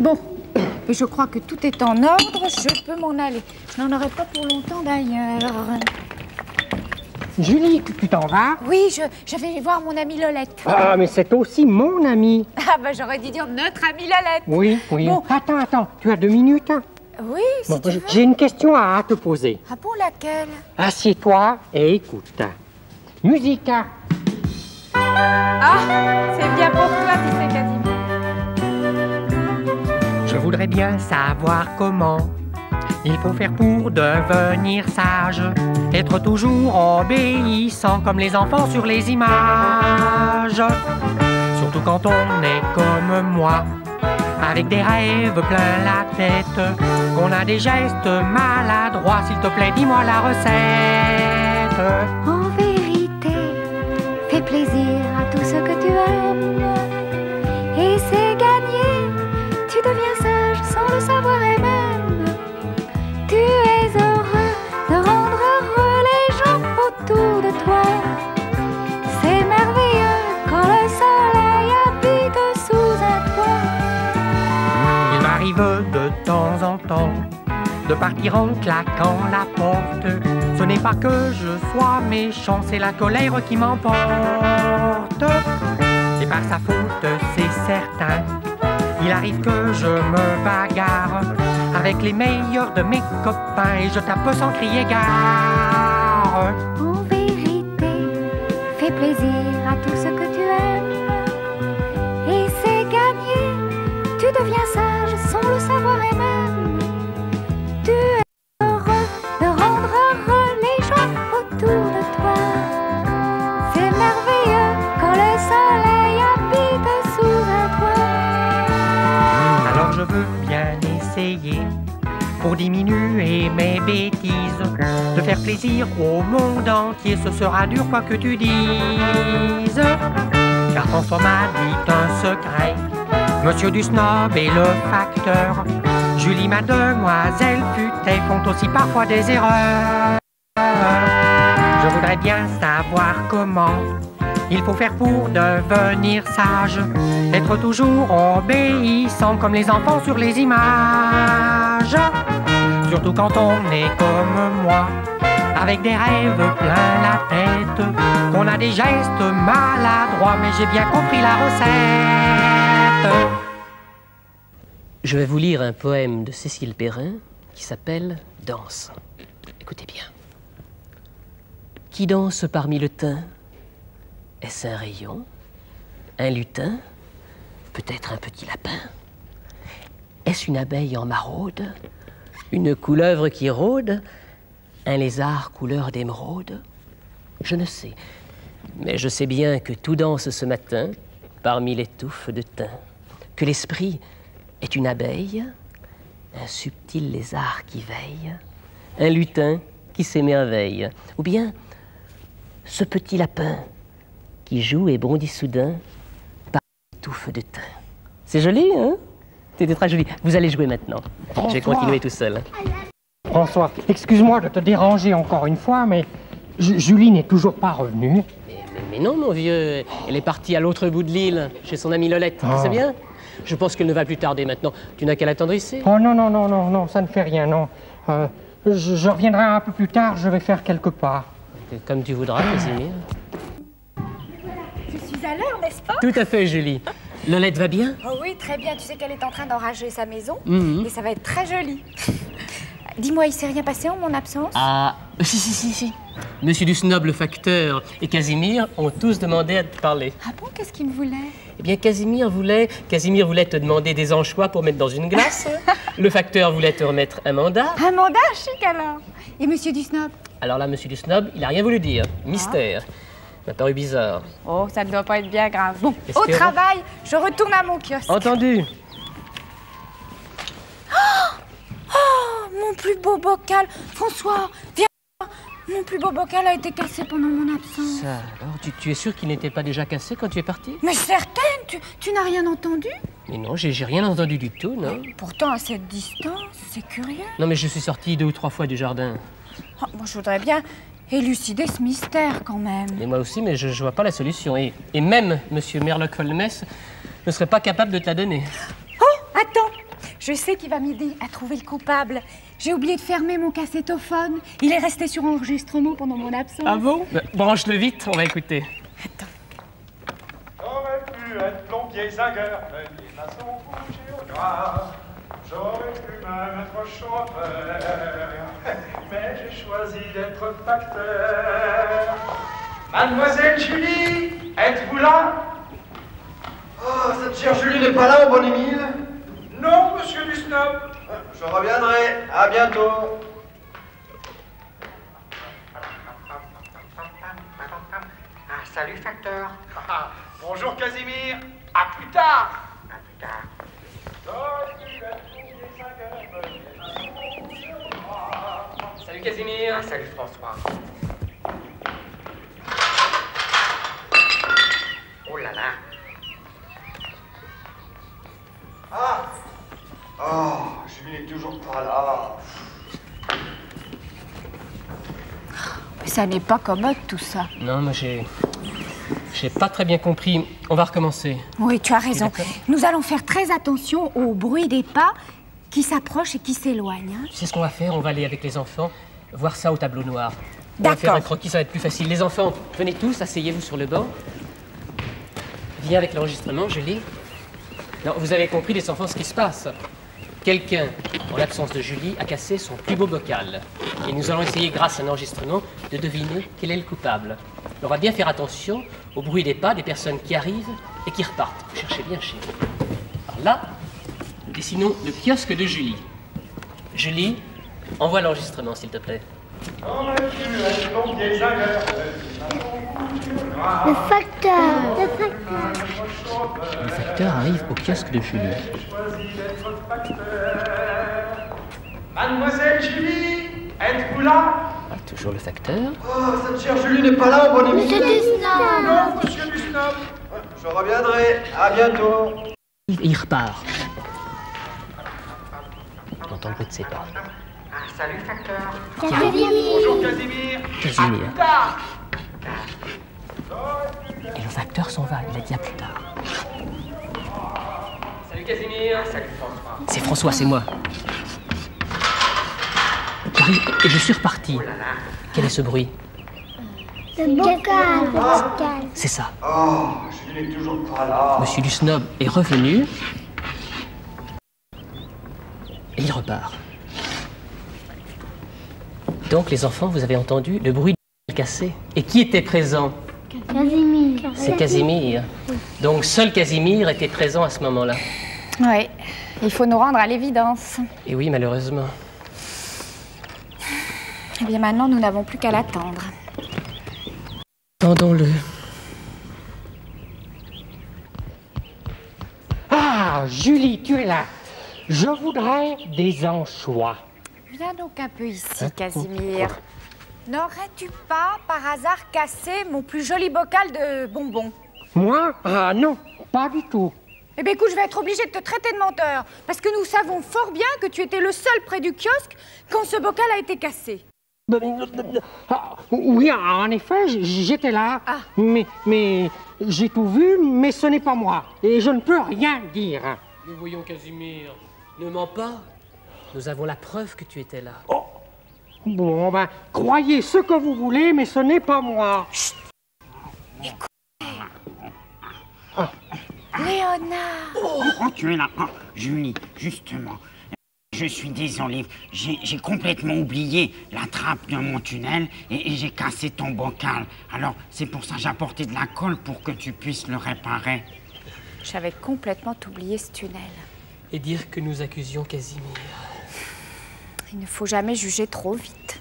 Bon, je crois que tout est en ordre, je peux m'en aller. Je n'en aurai pas pour longtemps d'ailleurs. Julie, tu t'en vas? Oui, je vais voir mon amie Lolette. Ah, mais c'est aussi mon ami. Ah bah j'aurais dû dire notre amie Lolette. Oui, oui. Bon. Attends, tu as 2 minutes? Oui, si Bon, tu veux. j'ai une question à te poser. Ah bon, laquelle? Assieds-toi et écoute. Musique. Ah, c'est bien pour toi, tu sais, Casimir. Je voudrais bien savoir comment il faut faire pour devenir sage, être toujours obéissant comme les enfants sur les images. Surtout quand on est comme moi, avec des rêves plein la tête, qu'on a des gestes maladroits. S'il te plaît, dis-moi la recette. En vérité, fais plaisir à tout ce que tu aimes. Et c'est gagné, tu deviens sage sans le savoir et même. Tu es heureux de rendre heureux les gens autour de toi. C'est merveilleux quand le soleil habite sous un toit. Il m'arrive de temps en temps de partir en claquant la porte. Ce n'est pas que je sois méchant, c'est la colère qui m'emporte. C'est par sa faute, c'est certain. Il arrive que je me bagarre avec les meilleurs de mes copains et je tape sans crier gare. En vérité, fais plaisir à tout ce que tu aimes. Et c'est gagné, tu deviens sage sans le savoir et même. Tu es heureux de rendre heureux les gens autour de toi. C'est merveilleux quand le soleil habite sous un toit. Alors je veux bien essayer, pour diminuer mes bêtises, de faire plaisir au monde entier. Ce sera dur quoi que tu dises, car François m'a dit un secret. Monsieur du Snob et le facteur, Julie, mademoiselle Futet, font aussi parfois des erreurs. Je voudrais bien savoir comment il faut faire pour devenir sage, être toujours obéissant comme les enfants sur les images. Surtout quand on est comme moi, avec des rêves plein la tête, qu'on a des gestes maladroits, mais j'ai bien compris la recette. Je vais vous lire un poème de Cécile Perrin qui s'appelle « Danse ». Écoutez bien. Qui danse parmi le thym? Est-ce un rayon? Un lutin? Peut-être un petit lapin? Est-ce une abeille en maraude? Une couleuvre qui rôde? Un lézard couleur d'émeraude? Je ne sais, mais je sais bien que tout danse ce matin parmi les touffes de thym, que l'esprit est une abeille, un subtil lézard qui veille, un lutin qui s'émerveille, ou bien ce petit lapin qui joue et bondit soudain par les touffes de thym. C'est joli, hein? C'était très joli. Vous allez jouer maintenant. Je vais continuer tout seul. François, excuse-moi de te déranger encore une fois, mais Julie n'est toujours pas revenue. Mais non, mon vieux. Elle est partie à l'autre bout de l'île, chez son amie Lolette. C'est bien? Je pense qu'elle ne va plus tarder maintenant. Tu n'as qu'à l'attendre ici. Oh non, ça ne fait rien, non. Je reviendrai un peu plus tard, je vais faire quelques pas. Comme tu voudras, Casimir. Je suis à l'heure, n'est-ce pas? Tout à fait, Julie. Lolette va bien? Oh oui, très bien. Tu sais qu'elle est en train d'enrager sa maison Mhm. et ça va être très joli. Dis-moi, il s'est rien passé en mon absence? Ah, si. Monsieur du Snob, le facteur, et Casimir ont tous demandé à te parler. Ah bon, qu'est-ce qu'il me voulait? Eh bien, Casimir voulait te demander des anchois pour mettre dans une glace. Le facteur voulait te remettre un mandat. Un mandat chic alors. Et Monsieur du Snob? Alors là, Monsieur du Snob, il a rien voulu dire. Mystère. Ça m'a paru bizarre. Oh, ça ne doit pas être bien grave. Bon, au Espérons. travail, je retourne à mon kiosque. Entendu. Oh, mon plus beau bocal. François, viens. Mon plus beau bocal a été cassé pendant mon absence. Ça, alors, tu es sûr qu'il n'était pas déjà cassé quand tu es parti? Mais certaine, tu n'as rien entendu? Mais non, j'ai rien entendu du tout, non. Pourtant, à cette distance, c'est curieux. Non, mais je suis sorti 2 ou 3 fois du jardin. Oh, moi, je voudrais bien élucider ce mystère quand même. Et moi aussi, mais je vois pas la solution. Et même Monsieur Merlock Holmes ne serait pas capable de te la donner. Oh, attends, Je sais qu'il va m'aider à trouver le coupable. J'ai oublié de fermer mon cassettophone. Il est resté sur enregistrement pendant mon absence. Ah bon? Branche-le vite, on va écouter. Attends. J'aurais pu être plombier, zagueur, meunier, maçon ou géographe. J'aurais pu même être chauffeur, mais j'ai choisi d'être facteur. Mademoiselle Julie, êtes-vous là? Oh, cette chère Julie n'est pas là, mon bon Émile? Non, monsieur du snob. Je reviendrai. À bientôt. Ah, salut, facteur. Ah, bonjour, Casimir. À plus tard. À plus tard. J'aurais pu être plombier, zagueur, meunier, maçon ou géographe. Salut Casimir. Ah, salut, François. Oh là là. Ah! Oh, Julie n'est toujours pas là. Mais ça n'est pas commode tout ça. Non, moi j'ai pas très bien compris. On va recommencer. Oui, tu as raison. D'accord. Nous allons faire très attention au bruit des pas qui s'approchent et qui s'éloignent. Hein. Tu sais ce qu'on va faire? On va aller avec les enfants voir ça au tableau noir. On va D'accord. faire un croquis, ça va être plus facile. Les enfants, venez tous, asseyez-vous sur le banc. Viens avec l'enregistrement, Julie. Non, vous avez compris, les enfants, ce qui se passe. Quelqu'un, en l'absence de Julie, a cassé son plus beau bocal. Et nous allons essayer, grâce à un enregistrement, de deviner quel est le coupable. On va bien faire attention au bruit des pas des personnes qui arrivent et qui repartent. Cherchez bien chez vous. Alors là, dessinons le kiosque de Julie. Julie, envoie l'enregistrement, s'il te plaît. J'aurais pu être plombier, zagueur, meunier, maçon ou géographe. Le facteur. Le facteur arrive au kiosque de Julie. J'ai choisi d'être facteur. Mademoiselle Julie, êtes-vous là? Ah, toujours le facteur. Oh, cette chère Julie n'est pas là, mon bon Émile? Non, monsieur du snob. Je reviendrai. À bientôt. Et il repart. On entend le bruit de ses pas. Ah, salut, facteur. Bonjour, Casimir. Casimir. À plus tard. Et le facteur s'en va, il a dit à plus tard. Salut Casimir. Ah, salut, François. C'est François, c'est moi. J'arrive et je suis reparti. Oh là là. Quel est ce bruit? Le bocal. C'est ça. Oh, Julie n'est toujours pas là. Monsieur du Snob est revenu. Et il repart. Donc les enfants, vous avez entendu le bruit du cassé. Et qui était présent? Casimir. C'est Casimir. Donc seul Casimir était présent à ce moment-là. Oui, il faut nous rendre à l'évidence. Et oui, malheureusement. Eh bien maintenant, nous n'avons plus qu'à l'attendre. Tendons-le. Ah, Julie, tu es là. Je voudrais des anchois. Viens donc un peu ici, Casimir. N'aurais-tu pas, par hasard, cassé mon plus joli bocal de bonbons? Moi? Ah non, pas du tout. Eh bien, écoute, je vais être obligée de te traiter de menteur. Parce que nous savons fort bien que tu étais le seul près du kiosque quand ce bocal a été cassé. Ah, oui, en effet, j'étais là. Ah. Mais j'ai tout vu, mais ce n'est pas moi. Et je ne peux rien dire. Nous voyons Casimir. Ne mens pas. Nous avons la preuve que tu étais là. Bon, ben, croyez ce que vous voulez, mais ce n'est pas moi. Léonard! Oh, tu es là. Oh, Julie, justement. Je suis désolé, j'ai complètement oublié la trappe de mon tunnel et j'ai cassé ton bocal. Alors, c'est pour ça que j'ai apporté de la colle pour que tu puisses le réparer. J'avais complètement oublié ce tunnel. Et dire que nous accusions Casimir. Il ne faut jamais juger trop vite.